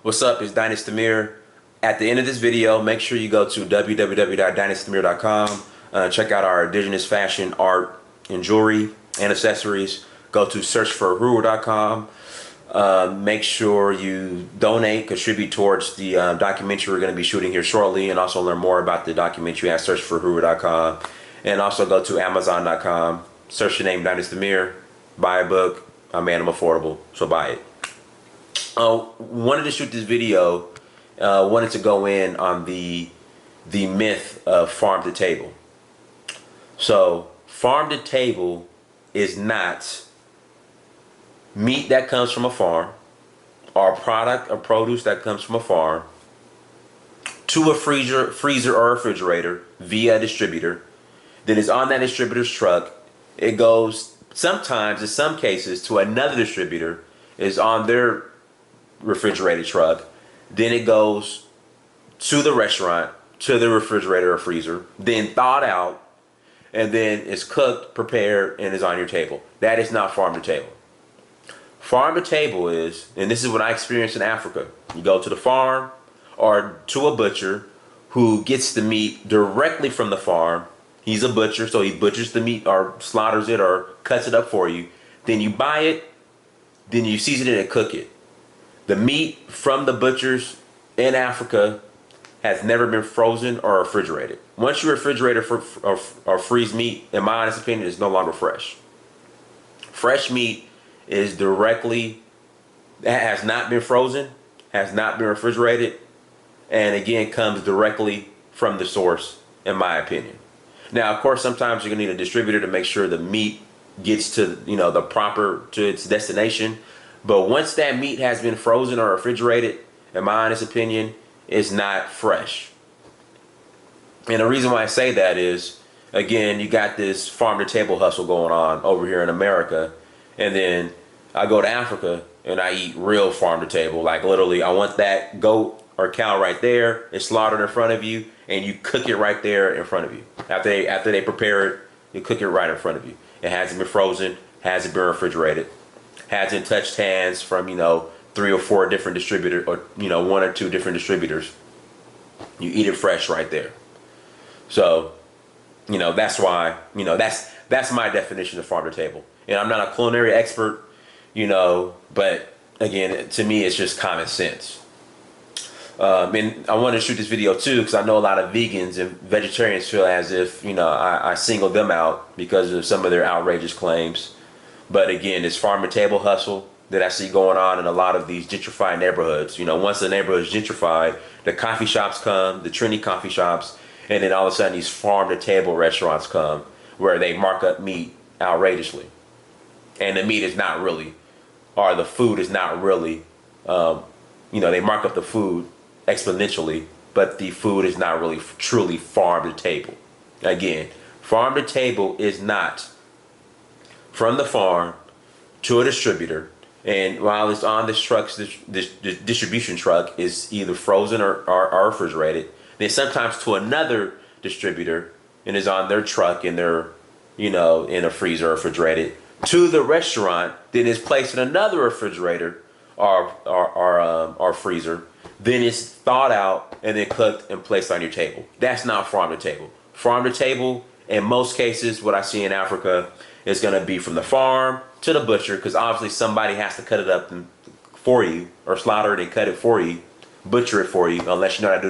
What's up? It's Dynasty Amir. At the end of this video, make sure you go to www.dynastymir.com. Check out our indigenous fashion, art, and jewelry and accessories. Go to searchforahuru.com. Make sure you donate, contribute towards the documentary we're going to be shooting here shortly, and also learn more about the documentary at searchforahuru.com. And also go to amazon.com, search the name Dynasty Amir, buy a book. I made them affordable, so buy it. Wanted to shoot this video, wanted to go in on the myth of farm to table. So farm to table is not meat that comes from a farm or a product or produce that comes from a farm to a freezer or refrigerator via a distributor. Then it's on that distributor's truck. It goes sometimes, in some cases, to another distributor, is on their refrigerated truck. Then it goes to the restaurant, to the refrigerator or freezer, then thawed out, and then it's cooked, prepared, and is on your table. That is not farm to table. Farm to table is, and this is what I experienced in Africa. You go to the farm or to a butcher who gets the meat directly from the farm. He's a butcher, so he butchers the meat or slaughters it or cuts it up for you. Then you buy it, then you season it and cook it. The meat from the butchers in Africa has never been frozen or refrigerated. Once you refrigerate or freeze meat, in my honest opinion, it's no longer fresh. Fresh meat is has not been frozen, has not been refrigerated, and again comes directly from the source, in my opinion. Now, of course, sometimes you're gonna need a distributor to make sure the meat gets to to its destination. But once that meat has been frozen or refrigerated, in my honest opinion, it's not fresh. And the reason why I say that is, again, you got this farm to table hustle going on over here in America, and then I go to Africa and I eat real farm to table. Like literally, I want that goat or cow right there. It's slaughtered in front of you, and you cook it right there in front of you. After they prepare it, you cook it right in front of you. It hasn't been frozen, hasn't been refrigerated, hasn't touched hands from 3 or 4 different distributors, or 1 or 2 different distributors. You eat it fresh right there. So that's why that's my definition of farm to table. And I'm not a culinary expert, but again, to me, it's just common sense. And I want to shoot this video too because I know a lot of vegans and vegetarians feel as if I singled them out because of some of their outrageous claims. But again, this farm to table hustle that I see going on in a lot of these gentrified neighborhoods. Once the neighborhood is gentrified, the coffee shops come, the trendy coffee shops, and then all of a sudden these farm to table restaurants come where they mark up meat outrageously. And the meat is not really, or the food is not really, they mark up the food exponentially, but the food is not really truly farm to table. Again, farm to table is not from the farm to a distributor, and while it's on this truck's this distribution truck is either frozen or refrigerated, then sometimes to another distributor and is on their truck and they're in a freezer or refrigerated to the restaurant, then it's placed in another refrigerator or freezer, then it's thawed out and then cooked and placed on your table. That's not farm to table. Farm to table, in most cases, what I see in Africa is going to be from the farm to the butcher, because obviously somebody has to cut it up for you, or slaughter it and cut it for you, butcher it for you, unless you know how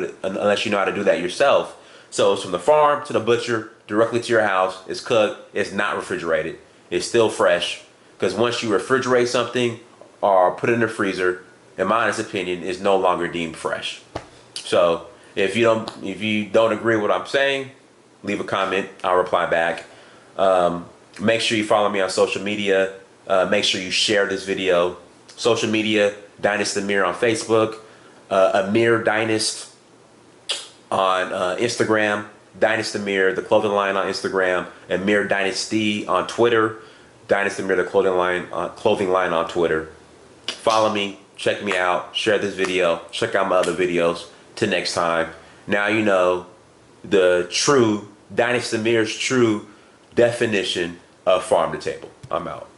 to do that yourself. So it's from the farm to the butcher, directly to your house. It's cooked. It's not refrigerated. It's still fresh, because once you refrigerate something or put it in the freezer, in my honest opinion, is no longer deemed fresh. So if you don't agree with what I'm saying, leave a comment. I'll reply back. Make sure you follow me on social media. Make sure you share this video. Social media, Dynasty Amir on Facebook, Amir Dynast on Instagram, Dynasty Amir, the clothing line on Instagram, Amir Dynasty on Twitter, Dynasty Amir, the clothing line on Twitter. Follow me, check me out, share this video, check out my other videos. Till next time. Now you know the true Dynasty Amir's true definition of farm to table. I'm out.